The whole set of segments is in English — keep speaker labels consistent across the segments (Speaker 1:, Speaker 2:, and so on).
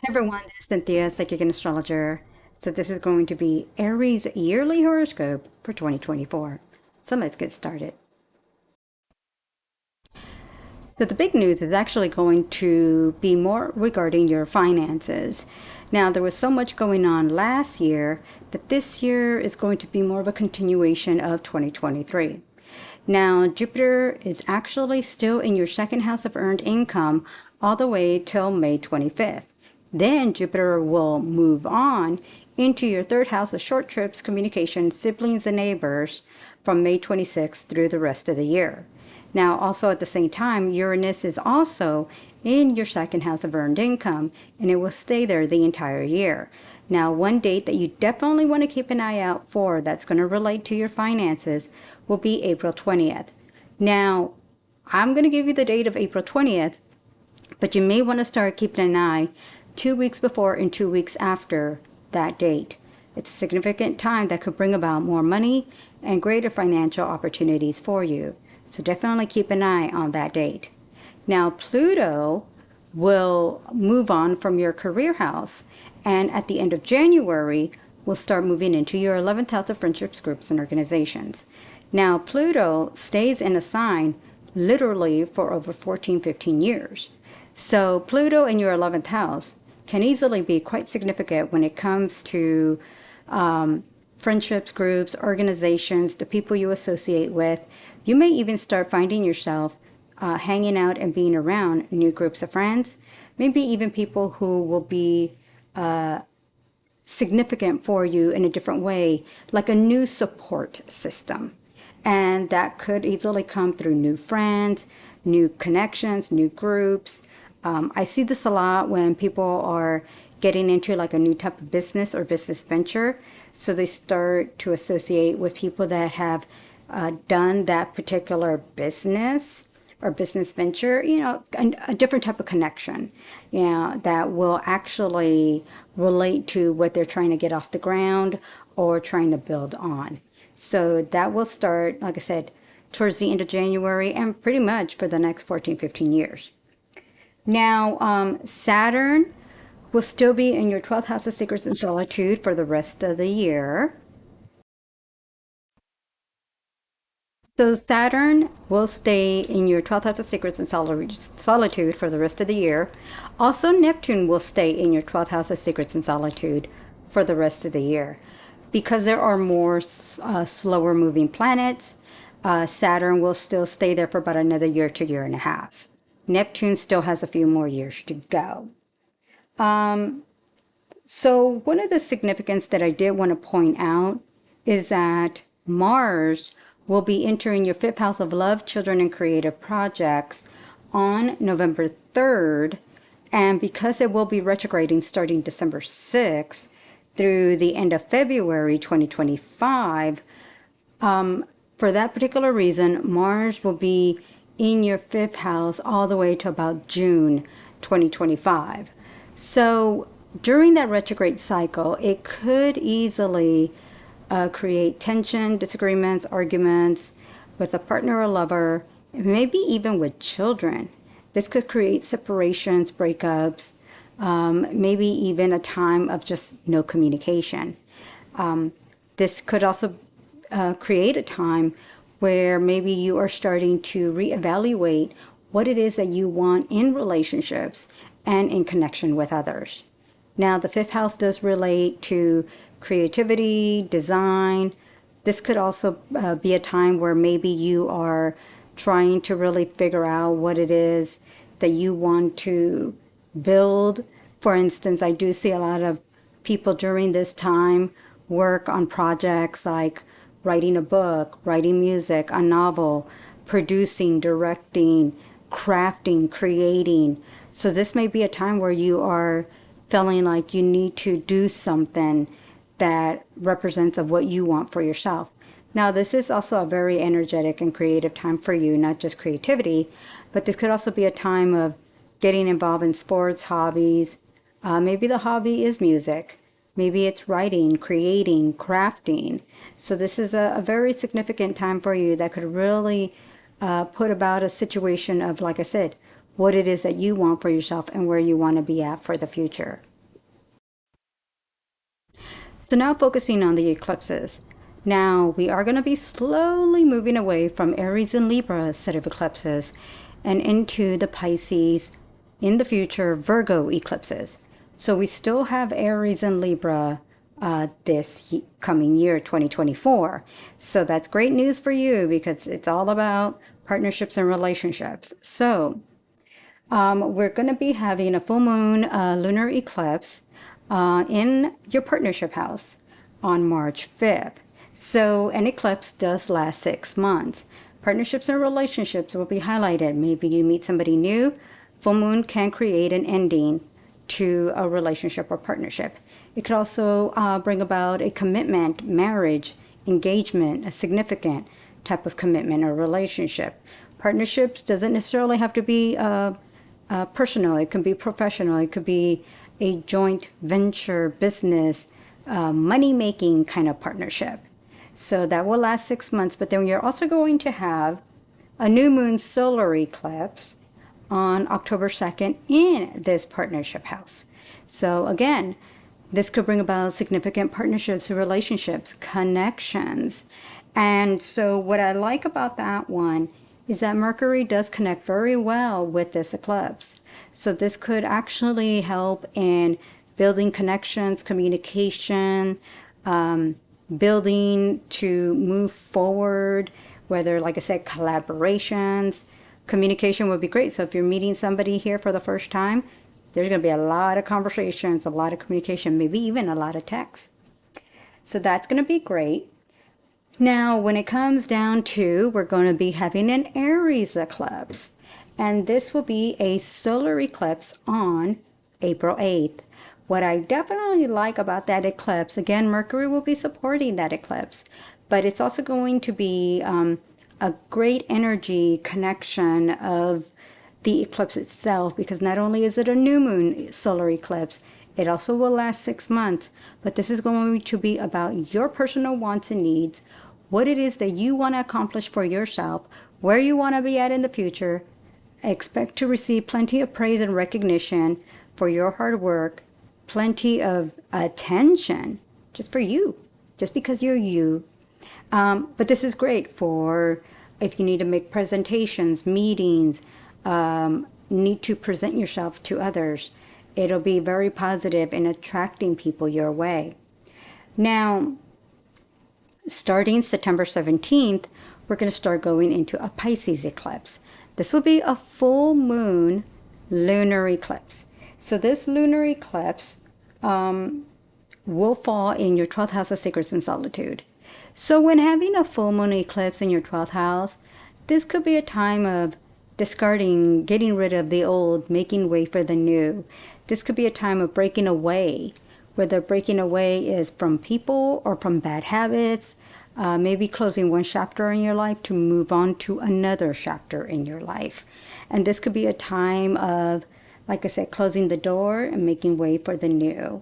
Speaker 1: Hey everyone, this is Cynthia, psychic and astrologer. So this is going to be Aries yearly horoscope for 2024. So let's get started. So the big news is actually going to be more regarding your finances. Now, there was so much going on last year that this year is going to be more of a continuation of 2023. Now, Jupiter is actually still in your second house of earned income all the way till May 25th. Then Jupiter will move on into your third house of short trips, communication, siblings, and neighbors from May 26th through the rest of the year. Now, also at the same time, Uranus is also in your second house of earned income, and it will stay there the entire year. Now, one date that you definitely want to keep an eye out for that's going to relate to your finances will be April 20th. Now, I'm going to give you the date of April 20th, but you may want to start keeping an eye 2 weeks before and 2 weeks after that date. It's a significant time that could bring about more money and greater financial opportunities for you. So definitely keep an eye on that date. Now, Pluto will move on from your career house, and at the end of January, will start moving into your 11th house of friendships, groups, and organizations. Now, Pluto stays in a sign literally for over 14, 15 years. So, Pluto in your 11th house can easily be quite significant when it comes to friendships, groups, organizations, the people you associate with. You may even start finding yourself hanging out and being around new groups of friends, maybe even people who will be significant for you in a different way, like a new support system. And that could easily come through new friends, new connections, new groups. I see this a lot when people are getting into like a new type of business or business venture. So they start to associate with people that have done that particular business or business venture, a different type of connection, that will actually relate to what they're trying to get off the ground or trying to build on. So that will start, like I said, towards the end of January and pretty much for the next 14, 15 years. Now, Saturn will still be in your 12th house of secrets and solitude for the rest of the year. So Saturn will stay in your 12th house of secrets and solitude for the rest of the year. Also, Neptune will stay in your 12th house of secrets and solitude for the rest of the year. Because there are more slower moving planets, Saturn will still stay there for about another year to year and a half. Neptune still has a few more years to go. So one of the significance that I did want to point out is that Mars will be entering your fifth house of love, children, and creative projects on November 3rd. And because it will be retrograding starting December 6th through the end of February 2025, for that particular reason, Mars will be in your fifth house all the way to about June 2025. So during that retrograde cycle, it could easily create tension, disagreements, arguments with a partner or lover, maybe even with children. This could create separations, breakups, maybe even a time of just no communication. This could also create a time where maybe you are starting to reevaluate what it is that you want in relationships and in connection with others. Now, the fifth house does relate to creativity, design. This could also be a time where maybe you are trying to really figure out what it is that you want to build. For instance, I do see a lot of people during this time work on projects like writing a book, writing music, a novel, producing, directing, crafting, creating. So this may be a time where you are feeling like you need to do something that represents of what you want for yourself. Now, this is also a very energetic and creative time for you, not just creativity, but this could also be a time of getting involved in sports, hobbies. Maybe the hobby is music. Maybe it's writing, creating, crafting. So this is a very significant time for you that could really put about a situation of, like I said, what it is that you want for yourself and where you want to be at for the future. So now focusing on the eclipses. Now we are going to be slowly moving away from Aries and Libra set of eclipses and into the Pisces, in the future, Virgo eclipses. So we still have Aries and Libra this coming year, 2024. So that's great news for you because it's all about partnerships and relationships. So we're going to be having a full moon lunar eclipse in your partnership house on March 5th. So an eclipse does last 6 months. Partnerships and relationships will be highlighted. Maybe you meet somebody new. Full moon can create an ending to a relationship or partnership. It could also bring about a commitment, marriage, engagement, a significant type of commitment or relationship. Partnerships doesn't necessarily have to be personal. It can be professional. It could be a joint venture, business, money-making kind of partnership. So that will last 6 months. But then you're also going to have a new moon solar eclipse on October 2nd in this partnership house. So again, this could bring about significant partnerships, relationships, connections. And so what I like about that one is that Mercury does connect very well with this eclipse. So this could actually help in building connections, communication, building to move forward, whether, like I said, collaborations. Communication would be great. So if you're meeting somebody here for the first time, there's going to be a lot of conversations, a lot of communication, maybe even a lot of text. So that's going to be great. Now, when it comes down to, we're going to be having an Aries eclipse. And this will be a solar eclipse on April 8th. What I definitely like about that eclipse, again, Mercury will be supporting that eclipse, but it's also going to be a great energy connection of the eclipse itself, because not only is it a new moon solar eclipse, it also will last 6 months, but this is going to be about your personal wants and needs, what it is that you want to accomplish for yourself, where you want to be at in the future. Expect to receive plenty of praise and recognition for your hard work, plenty of attention just for you, just because you're you. But this is great for if you need to make presentations, meetings, need to present yourself to others. It'll be very positive in attracting people your way. Now, starting September 17th, we're going to start going into a Pisces eclipse. This will be a full moon lunar eclipse. So this lunar eclipse will fall in your 12th house of secrets and solitude. So when having a full moon eclipse in your 12th house, this could be a time of discarding, getting rid of the old, making way for the new. This could be a time of breaking away, whether breaking away is from people or from bad habits, maybe closing one chapter in your life to move on to another chapter in your life. And this could be a time of, like I said, closing the door and making way for the new.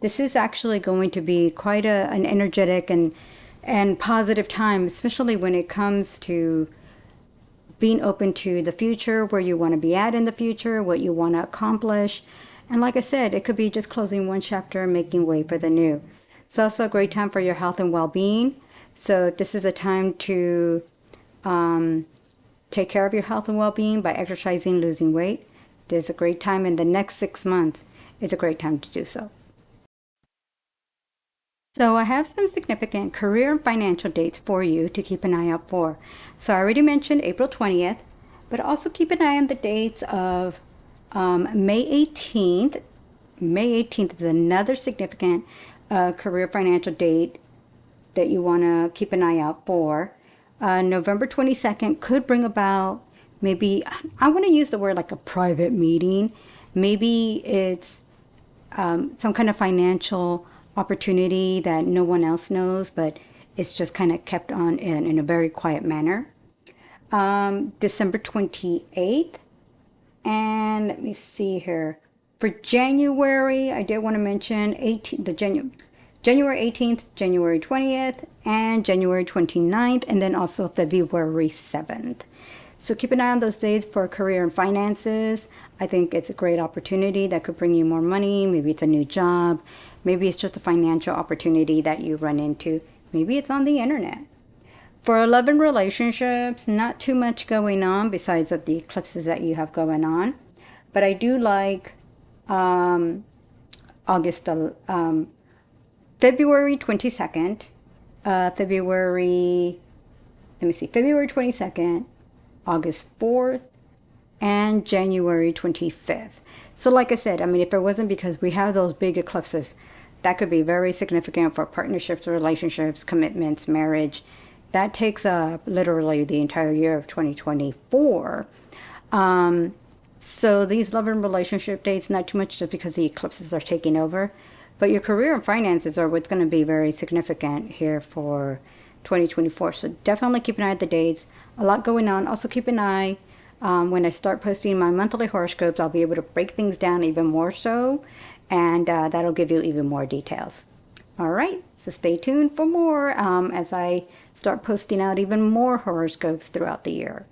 Speaker 1: This is actually going to be quite an energetic and positive time, especially when it comes to being open to the future, where you want to be at in the future, what you want to accomplish. And like I said, it could be just closing one chapter and making way for the new. It's also a great time for your health and well-being. So this is a time to take care of your health and well-being by exercising, losing weight. There's a great time in the next 6 months. It's a great time to do so. So I have some significant career and financial dates for you to keep an eye out for. So I already mentioned April 20th, but also keep an eye on the dates of May 18th. May 18th is another significant career financial date that you want to keep an eye out for. November 22nd could bring about, maybe, I want to use the word like a private meeting. Maybe it's some kind of financial opportunity that no one else knows, but it's just kind of kept on in a very quiet manner. December 28th. And let me see here. For January, I did want to mention January 18th, January 20th, and January 29th, and then also February 7th. So keep an eye on those days for career and finances. I think it's a great opportunity that could bring you more money. Maybe it's a new job. Maybe it's just a financial opportunity that you run into. Maybe it's on the internet. For love and relationships, not too much going on besides of the eclipses that you have going on. But I do like August, February 22nd, February 22nd, August 4th, and January 25th. So like I said, I mean, if it wasn't because we have those big eclipses, that could be very significant for partnerships, relationships, commitments, marriage. That takes up literally the entire year of 2024. So these love and relationship dates, not too much just because the eclipses are taking over, but your career and finances are what's going to be very significant here for 2024. So definitely keep an eye at the dates. A lot going on. Also keep an eye when I start posting my monthly horoscopes, I'll be able to break things down even more so, and that'll give you even more details. All right, so stay tuned for more as I start posting out even more horoscopes throughout the year.